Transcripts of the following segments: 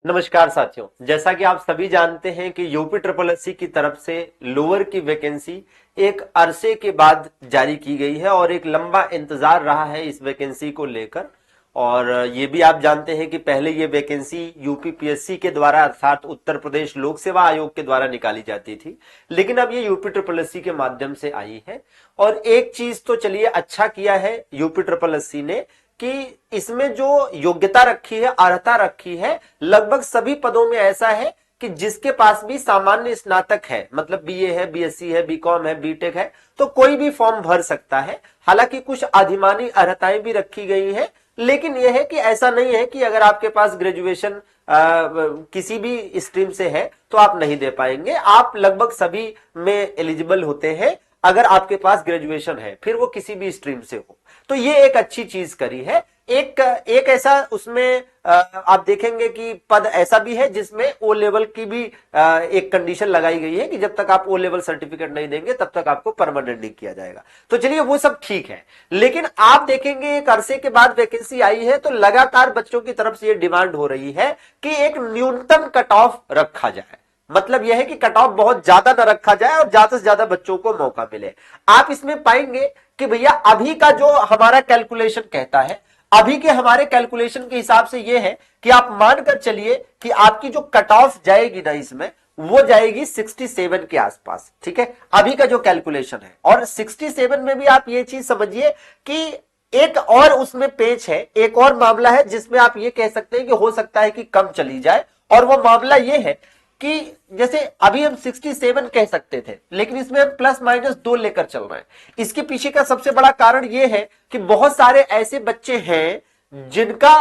नमस्कार साथियों, जैसा कि आप सभी जानते हैं कि यूपी ट्रिपल एससी की तरफ से लोअर की वैकेंसी एक अरसे के बाद जारी की गई है और एक लंबा इंतजार रहा है इस वैकेंसी को लेकर। और ये भी आप जानते हैं कि पहले ये वैकेंसी यूपी पीएससी के द्वारा अर्थात उत्तर प्रदेश लोक सेवा आयोग के द्वारा निकाली जाती थी, लेकिन अब ये यूपी ट्रिपल एससी के माध्यम से आई है। और एक चीज तो चलिए अच्छा किया है यूपी ट्रिपल एससी ने कि इसमें जो योग्यता रखी है, अर्हता रखी है, लगभग सभी पदों में ऐसा है कि जिसके पास भी सामान्य स्नातक है, मतलब बीए है, बीएससी है, बीकॉम है, बीटेक है, तो कोई भी फॉर्म भर सकता है। हालांकि कुछ अधिमानी अर्हताएं भी रखी गई हैं, लेकिन यह है कि ऐसा नहीं है कि अगर आपके पास ग्रेजुएशन किसी भी स्ट्रीम से है तो आप नहीं दे पाएंगे। आप लगभग सभी में एलिजिबल होते हैं अगर आपके पास ग्रेजुएशन है, फिर वो किसी भी स्ट्रीम से हो। तो ये एक अच्छी चीज करी है। एक ऐसा उसमें आप देखेंगे कि पद ऐसा भी है जिसमें ओ लेवल की भी एक कंडीशन लगाई गई है कि जब तक आप ओ लेवल सर्टिफिकेट नहीं देंगे तब तक आपको परमानेंट नहीं किया जाएगा। तो चलिए वो सब ठीक है, लेकिन आप देखेंगे एक अरसे के बाद वैकेंसी आई है तो लगातार बच्चों की तरफ से ये डिमांड हो रही है कि एक न्यूनतम कट ऑफ रखा जाए। मतलब यह है कि कट ऑफ बहुत ज्यादा न रखा जाए और ज्यादा से ज्यादा बच्चों को मौका मिले। आप इसमें पाएंगे कि भैया अभी का जो हमारा कैलकुलेशन कहता है, अभी के हमारे कैलकुलेशन के हिसाब से यह है कि आप मानकर चलिए कि आपकी जो कट ऑफ जाएगी ना इसमें, वो जाएगी 67 के आसपास। ठीक है, अभी का जो कैलकुलेशन है। और 67 में भी आप ये चीज समझिए कि एक और उसमें पेच है, एक और मामला है जिसमें आप ये कह सकते हैं कि हो सकता है कि कम चली जाए। और वो मामला ये है कि जैसे अभी हम 67 कह सकते थे, लेकिन इसमें हम प्लस माइनस 2 लेकर चल रहे हैं। इसके पीछे का सबसे बड़ा कारण यह है कि बहुत सारे ऐसे बच्चे हैं जिनका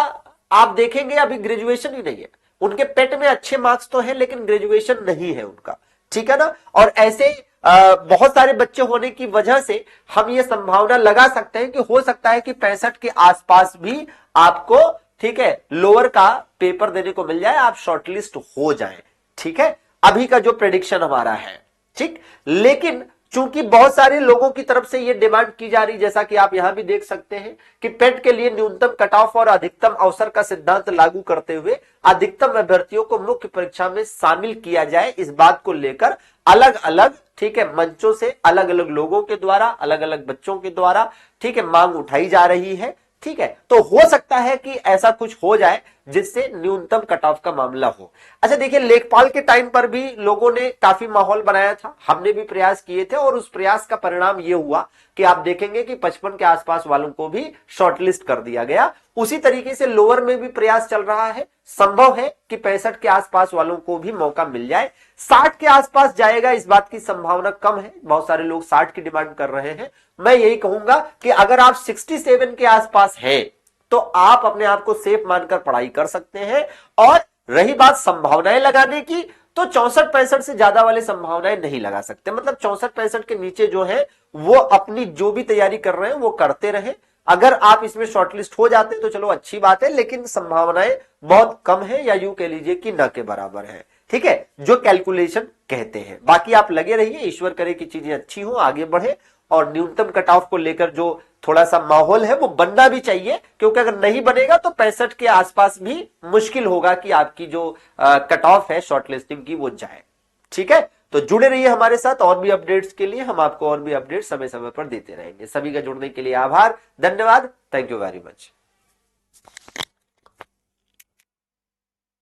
आप देखेंगे अभी ग्रेजुएशन ही नहीं है, उनके पेट में अच्छे मार्क्स तो हैं लेकिन ग्रेजुएशन नहीं है उनका। ठीक है ना। और ऐसे बहुत सारे बच्चे होने की वजह से हम ये संभावना लगा सकते हैं कि हो सकता है कि 65 के आसपास भी आपको, ठीक है, लोअर का पेपर देने को मिल जाए, आप शॉर्टलिस्ट हो जाएं। ठीक है, अभी का जो प्रेडिक्शन हमारा है। ठीक, लेकिन चूंकि बहुत सारे लोगों की तरफ से यह डिमांड की जा रही, जैसा कि आप यहां भी देख सकते हैं कि पेट के लिए न्यूनतम कट ऑफ और अधिकतम अवसर का सिद्धांत लागू करते हुए अधिकतम अभ्यर्थियों को मुख्य परीक्षा में शामिल किया जाए, इस बात को लेकर अलग अलग, ठीक है, मंचों से अलग अलग लोगों के द्वारा, अलग अलग बच्चों के द्वारा, ठीक है, मांग उठाई जा रही है। ठीक है, तो हो सकता है कि ऐसा कुछ हो जाए जिससे न्यूनतम कट ऑफ का मामला हो। अच्छा देखिए, लेखपाल के टाइम पर भी लोगों ने काफी माहौल बनाया था, हमने भी प्रयास किए थे और उस प्रयास का परिणाम यह हुआ कि आप देखेंगे कि 55 के आसपास वालों को भी शॉर्टलिस्ट कर दिया गया। उसी तरीके से लोअर में भी प्रयास चल रहा है, संभव है कि 65 के आसपास वालों को भी मौका मिल जाए। 60 के आसपास जाएगा इस बात की संभावना कम है, बहुत सारे लोग 60 की डिमांड कर रहे हैं। मैं यही कहूंगा कि अगर आप 67 के आसपास हैं तो आप अपने आप को सेफ मानकर पढ़ाई कर सकते हैं। और रही बात संभावनाएं लगाने की, तो 64-65 से ज्यादा वाले संभावनाएं नहीं लगा सकते। मतलब 64-65 के नीचे जो है वो अपनी जो भी तैयारी कर रहे हैं वो करते रहे। अगर आप इसमें शॉर्टलिस्ट हो जाते हैं तो चलो अच्छी बात है, लेकिन संभावनाएं बहुत कम है, या यूं कह लीजिए कि न के बराबर है। ठीक है, जो कैलकुलेशन कहते हैं। बाकी आप लगे रहिए, ईश्वर करे कि चीजें अच्छी हो, आगे बढ़े। और न्यूनतम कट ऑफ को लेकर जो थोड़ा सा माहौल है वो बनना भी चाहिए, क्योंकि अगर नहीं बनेगा तो 65 के आसपास भी मुश्किल होगा कि आपकी जो कट ऑफ है शॉर्टलिस्टिंग की वो जाए। ठीक है, तो जुड़े रहिए हमारे साथ, और भी अपडेट्स के लिए हम आपको और भी अपडेट समय समय पर देते रहेंगे। सभी का जुड़ने के लिए आभार, धन्यवाद, थैंक यू वेरी मच।